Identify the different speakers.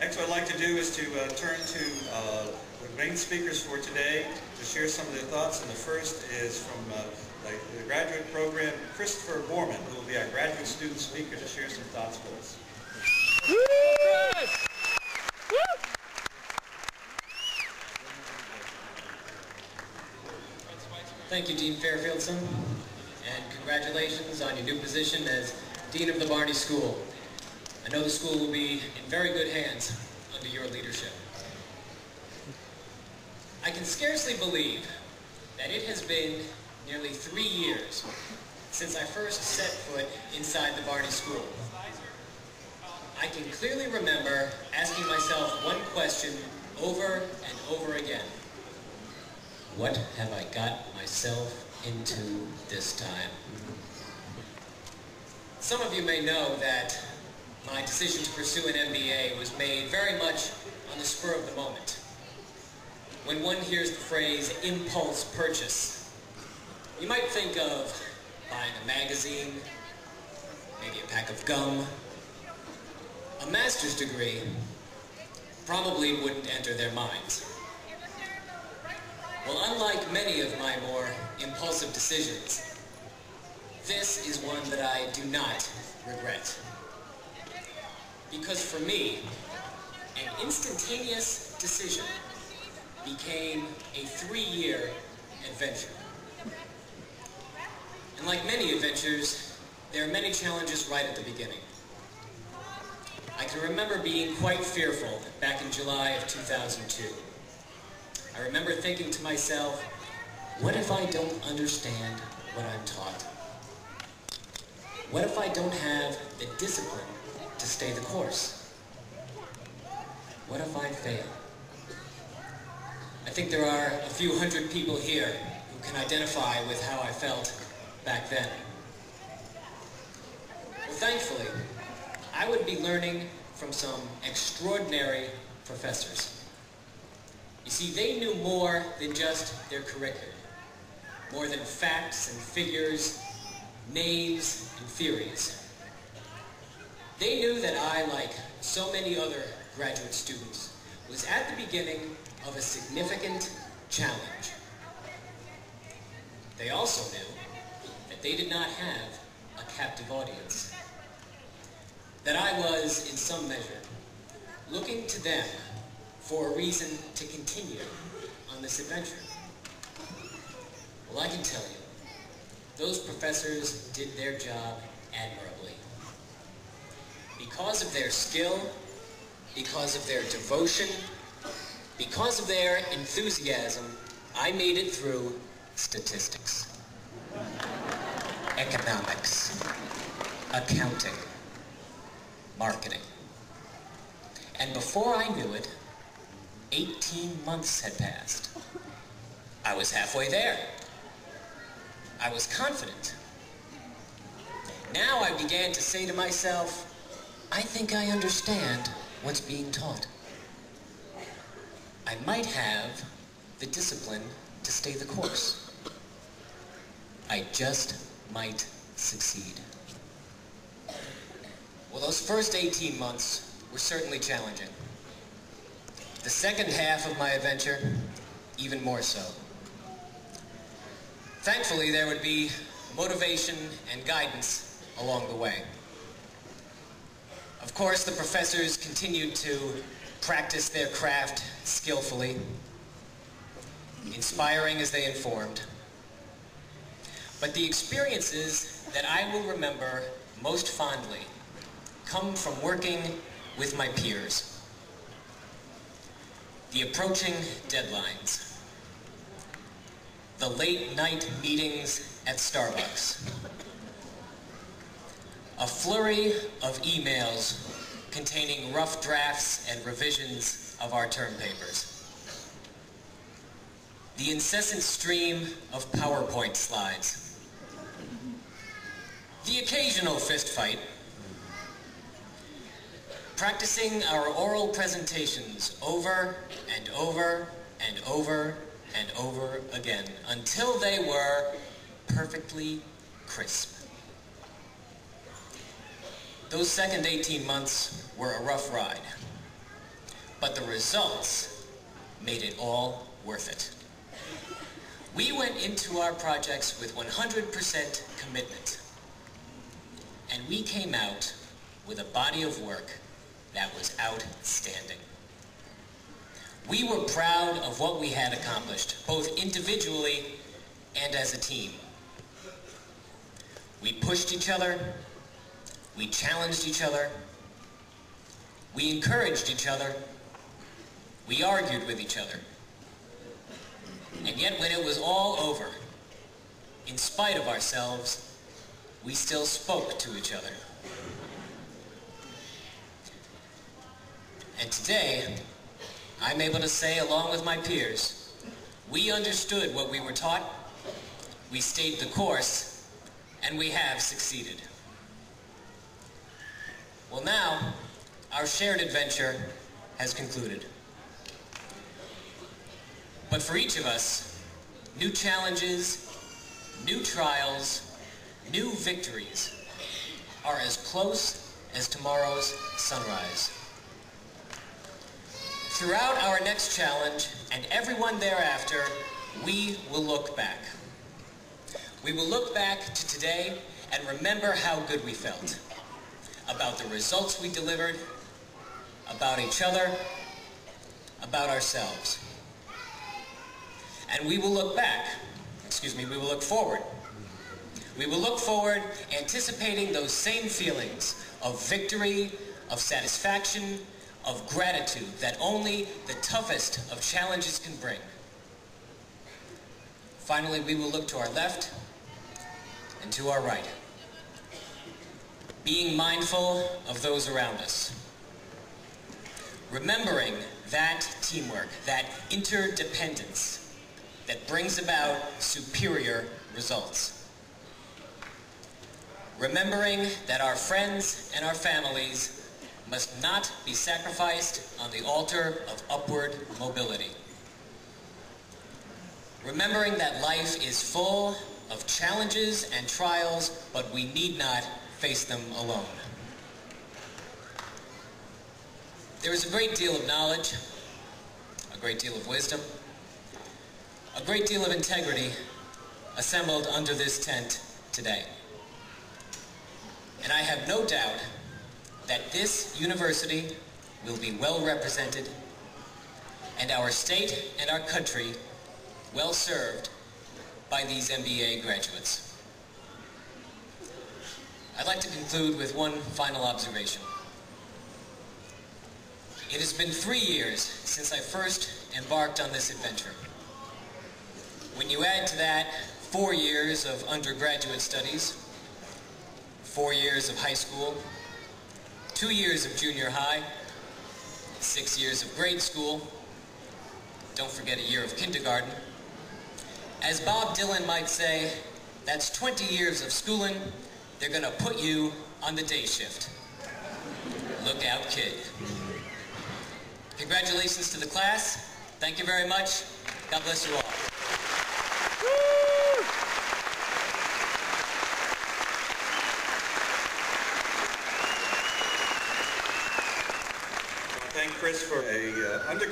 Speaker 1: Next, what I'd like to do is to turn to the main speakers for today to share some of their thoughts. And the first is from the graduate program, Christopher Boorman, who will be our graduate student speaker to share some thoughts with us.
Speaker 2: Thank you, Dean Fairfieldson, and congratulations on your new position as Dean of the Barney School. I know the school will be in very good hands under your leadership. I can scarcely believe that it has been nearly 3 years since I first set foot inside the Barney School. I can clearly remember asking myself one question over and over again. What have I got myself into this time? Some of you may know that my decision to pursue an MBA was made very much on the spur of the moment. When one hears the phrase impulse purchase, you might think of buying a magazine, maybe a pack of gum. A master's degree probably wouldn't enter their minds. Well, unlike many of my more impulsive decisions, this is one that I do not regret. Because for me, an instantaneous decision became a 3-year adventure. And like many adventures, there are many challenges right at the beginning. I can remember being quite fearful back in July of 2002. I remember thinking to myself, what if I don't understand what I'm taught? What if I don't have the discipline to stay the course? What if I fail? I think there are a few hundred people here who can identify with how I felt back then. Well, thankfully, I would be learning from some extraordinary professors. You see, they knew more than just their curriculum, more than facts and figures, names and theories. They knew that I, like so many other graduate students, was at the beginning of a significant challenge. They also knew that they did not have a captive audience, that I was, in some measure, looking to them for a reason to continue on this adventure. Well, I can tell you, those professors did their job admirably. Because of their skill, because of their devotion, because of their enthusiasm, I made it through statistics, economics, accounting, marketing. And before I knew it, 18 months had passed. I was halfway there. I was confident. Now I began to say to myself, I think I understand what's being taught. I might have the discipline to stay the course. I just might succeed. Well, those first 18 months were certainly challenging. The second half of my adventure, even more so. Thankfully, there would be motivation and guidance along the way. Of course, the professors continued to practice their craft skillfully, inspiring as they informed. But the experiences that I will remember most fondly come from working with my peers. The approaching deadlines, the late night meetings at Starbucks, a flurry of emails containing rough drafts and revisions of our term papers, the incessant stream of PowerPoint slides, the occasional fistfight, practicing our oral presentations over and over and over and over again until they were perfectly crisp. Those second 18 months were a rough ride. but the results made it all worth it. We went into our projects with 100% commitment, and we came out with a body of work that was outstanding. We were proud of what we had accomplished, both individually and as a team. We pushed each other, we challenged each other, we encouraged each other, we argued with each other. And yet when it was all over, in spite of ourselves, we still spoke to each other. And today, I'm able to say, along with my peers, we understood what we were taught, we stayed the course, and we have succeeded. Well, now, our shared adventure has concluded. But for each of us, new challenges, new trials, new victories are as close as tomorrow's sunrise. Throughout our next challenge, and every one thereafter, we will look back. We will look back to today and remember how good we felt, about the results we delivered, about each other, about ourselves. And we will look forward. We will look forward anticipating those same feelings of victory, of satisfaction, of gratitude that only the toughest of challenges can bring. Finally, we will look to our left and to our right, being mindful of those around us, remembering that teamwork, that interdependence that brings about superior results. Remembering that our friends and our families must not be sacrificed on the altar of upward mobility. Remembering that life is full of challenges and trials, but we need not face them alone. There is a great deal of knowledge, a great deal of wisdom, a great deal of integrity assembled under this tent today. And I have no doubt that this university will be well represented and our state and our country well served by these MBA graduates. I'd like to conclude with one final observation. It has been 3 years since I first embarked on this adventure. When you add to that 4 years of undergraduate studies, 4 years of high school, 2 years of junior high, 6 years of grade school, don't forget a year of kindergarten. As Bob Dylan might say, that's 20 years of schooling. They're gonna put you on the day shift. Look out, kid. Congratulations to the class. Thank you very much. God bless you all.
Speaker 1: Thank Chris for a undergraduate.